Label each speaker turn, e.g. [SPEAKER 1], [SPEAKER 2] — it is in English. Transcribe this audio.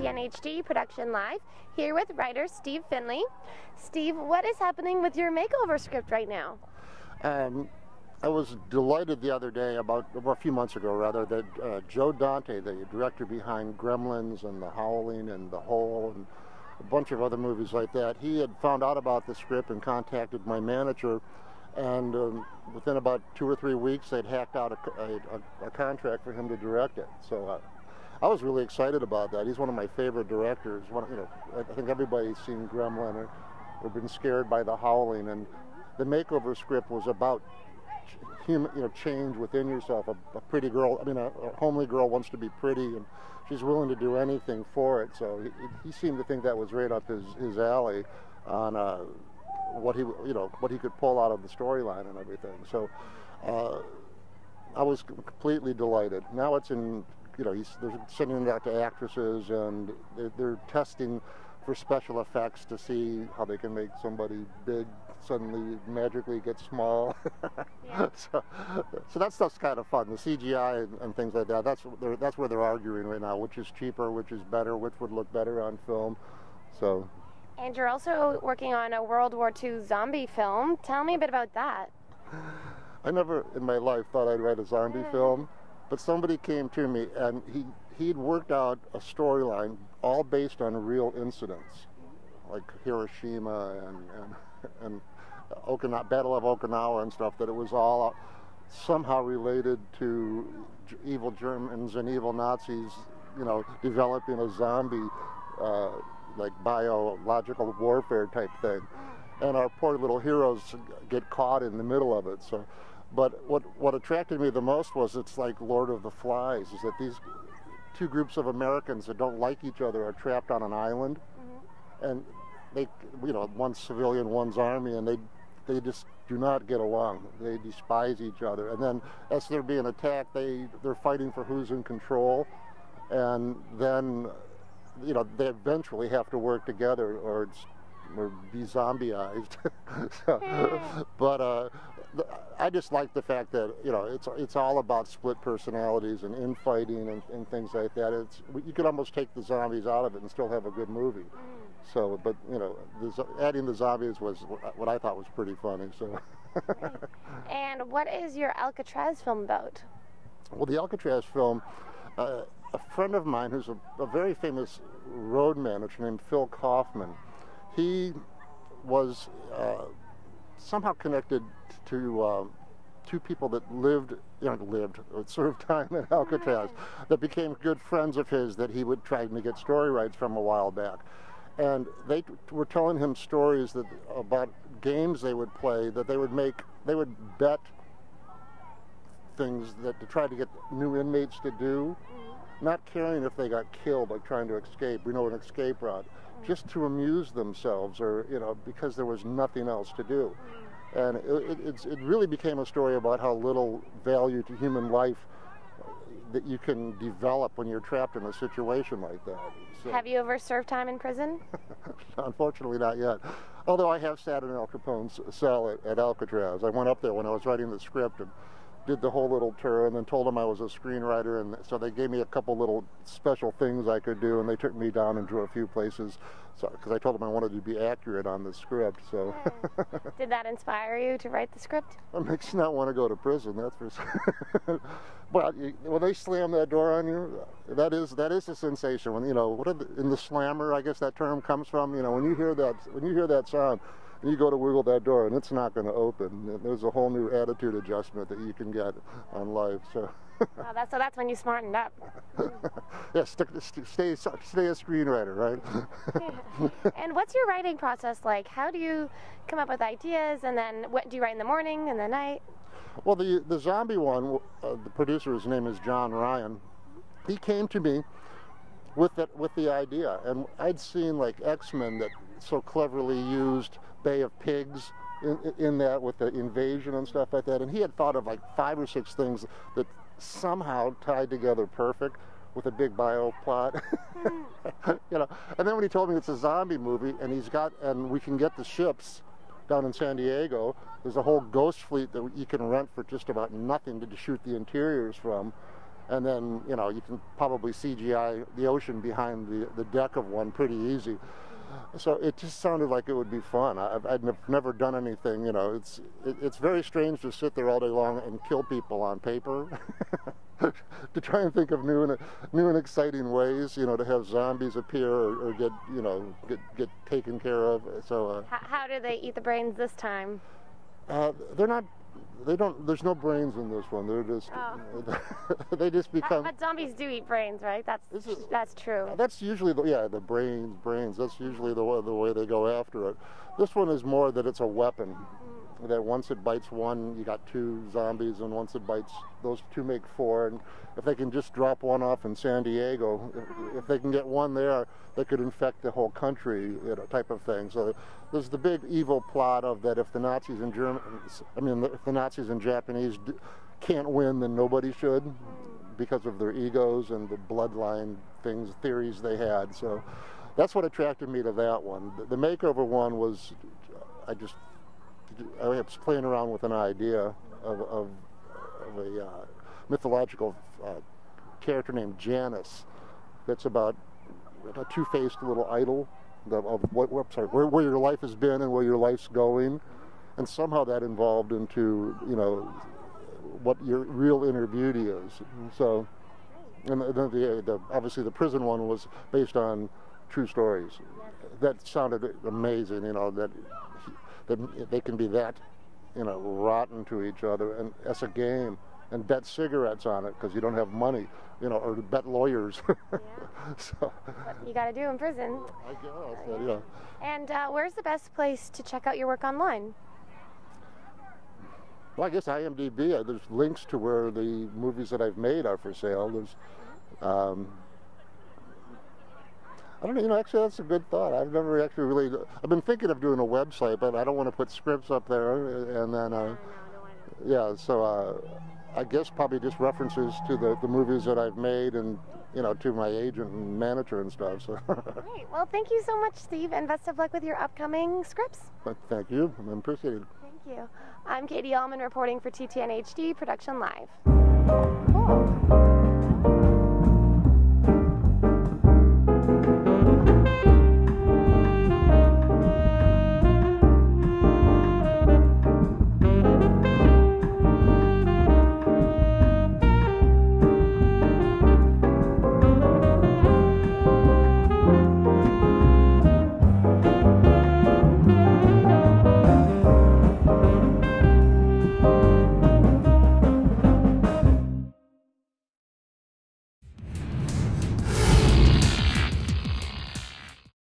[SPEAKER 1] TTN-HD production live, here with writer Steve Finley. Steve, what is happening with your Makeover script right now?
[SPEAKER 2] I was delighted the other day, about a few months ago rather, that Joe Dante, the director behind Gremlins and The Howling and The Hole and a bunch of other movies like that, he had found out about the script and contacted my manager, and within about 2 or 3 weeks they'd hacked out a contract for him to direct it. So I was really excited about that. He's one of my favorite directors. I think everybody's seen Gremlin or been scared by The Howling, and the Makeover script was about change within yourself. A pretty girl, a homely girl wants to be pretty, and she's willing to do anything for it. So he seemed to think that was right up his alley on what he could pull out of the storyline and everything. So I was completely delighted. Now it's in, they're sending it out to actresses, and they're testing for special effects to see how they can make somebody big suddenly magically get small.
[SPEAKER 1] Yeah.
[SPEAKER 2] So that stuff's kind of fun. The CGI and things like that, that's where they're arguing right now, which is cheaper, which is better, which would look better on film. So.
[SPEAKER 1] And you're also working on a World War II zombie film. Tell me a bit about that.
[SPEAKER 2] I never in my life thought I'd write a zombie film, but somebody came to me and he'd worked out a storyline all based on real incidents, like Hiroshima and Okinawa, Battle of Okinawa and stuff, that it was all somehow related to evil Germans and evil Nazis, developing a zombie, like biological warfare type thing. And our poor little heroes get caught in the middle of it. So, but what attracted me the most was it's like Lord of the Flies, is that these two groups of Americans that don't like each other are trapped on an island, and they, one's civilian, one's army, and they just do not get along. They despise each other, and then as they're being attacked, they're fighting for who's in control, and then they eventually have to work together or be zombieized. But I just like the fact that it's all about split personalities and infighting and things like that. You could almost take the zombies out of it and still have a good movie. So, but adding the zombies was what I thought was pretty funny. So.
[SPEAKER 1] And what is your Alcatraz film about?
[SPEAKER 2] Well, the Alcatraz film, a friend of mine who's a very famous road manager named Phil Kaufman, he was somehow connected to two people that served time at Alcatraz, that became good friends of his that he would try to get story rights from a while back. And they were telling him stories about games they would play, that they would bet things to try to get new inmates to do, not caring if they got killed, like trying to escape, an escape route, just to amuse themselves, or because there was nothing else to do. And it really became a story about how little value to human life that you can develop when you're trapped in a situation like that. So,
[SPEAKER 1] have you ever served time in prison?
[SPEAKER 2] Unfortunately not yet. Although I have sat in Al Capone's cell at Alcatraz. I went up there when I was writing the script and did the whole little tour, and then told them I was a screenwriter, and so they gave me a couple little special things I could do, and they took me down and drew a few places, because I told them I wanted to be accurate on the script. So.
[SPEAKER 1] Did that inspire you to write the script?
[SPEAKER 2] It makes you not want to go to prison, that's for sure. But when they slam that door on you, that is a sensation. When in the slammer, I guess that term comes from. When you hear that sound, and you go to wiggle that door and it's not going to open. There's a whole new attitude adjustment that you can get on life. So.
[SPEAKER 1] So that's when you smartened up.
[SPEAKER 2] Yeah, stay a screenwriter, right?
[SPEAKER 1] And what's your writing process like? How do you come up with ideas, and then what do you write in the morning and the night?
[SPEAKER 2] Well, the zombie one, the producer's name is John Ryan. He came to me with the idea, and I'd seen like X-Men that so cleverly used Bay of Pigs in that with the invasion and stuff like that, and he had thought of like 5 or 6 things that somehow tied together perfect with a big bio plot. And then when he told me it's a zombie movie and we can get the ships down in San Diego, there's a whole ghost fleet that you can rent for just about nothing to shoot the interiors from. and then, you know, you can probably CGI the ocean behind the deck of one pretty easy. So it just sounded like it would be fun. I'd never done anything, you know. It's very strange to sit there all day long and kill people on paper. To try and think of new and exciting ways, you know, to have zombies appear or get, you know, get taken care of. So
[SPEAKER 1] how do they eat the brains this time?
[SPEAKER 2] There's no brains in this one. They're just, they just become.
[SPEAKER 1] But zombies do eat brains, right? That's true.
[SPEAKER 2] That's usually the brains. That's usually the way they go after it. This one is more that it's a weapon. That once it bites one, you got 2 zombies, and once it bites, those 2 make 4. And if they can just drop one off in San Diego, if they can get one there, they could infect the whole country, you know, type of thing. So there's the big evil plot of that if the Nazis and if the Nazis and Japanese can't win, then nobody should, because of their egos and the bloodline theories they had. So that's what attracted me to that one. The Makeover one was, I was playing around with an idea of a mythological character named Janus that's about a two-faced little idol of where your life has been and where your life's going, and somehow that evolved into, you know, what your real inner beauty is. So, and obviously the prison one was based on true stories. That sounded amazing, you know, that they can be that, you know, rotten to each other, and as a game, and bet cigarettes on it because you don't have money, you know, or bet lawyers.
[SPEAKER 1] Yeah.
[SPEAKER 2] So,
[SPEAKER 1] what you got to do in prison.
[SPEAKER 2] I guess, yeah.
[SPEAKER 1] And where's the best place to check out your work online?
[SPEAKER 2] Well, I guess IMDb. There's links to where the movies that I've made are for sale. There's, I don't know, you know, actually that's a good thought. I've never actually really, I've been thinking of doing a website, but I don't want to put scripts up there, and then, yeah, so I guess probably just references to the movies that I've made, and, you know, to my agent and manager and stuff. So.
[SPEAKER 1] Great. Well, thank you so much, Steve, and best of luck with your upcoming scripts.
[SPEAKER 2] Thank you. I appreciate it.
[SPEAKER 1] Thank you. I'm Katie Uhlmann reporting for TTN-HD Production Live. Cool.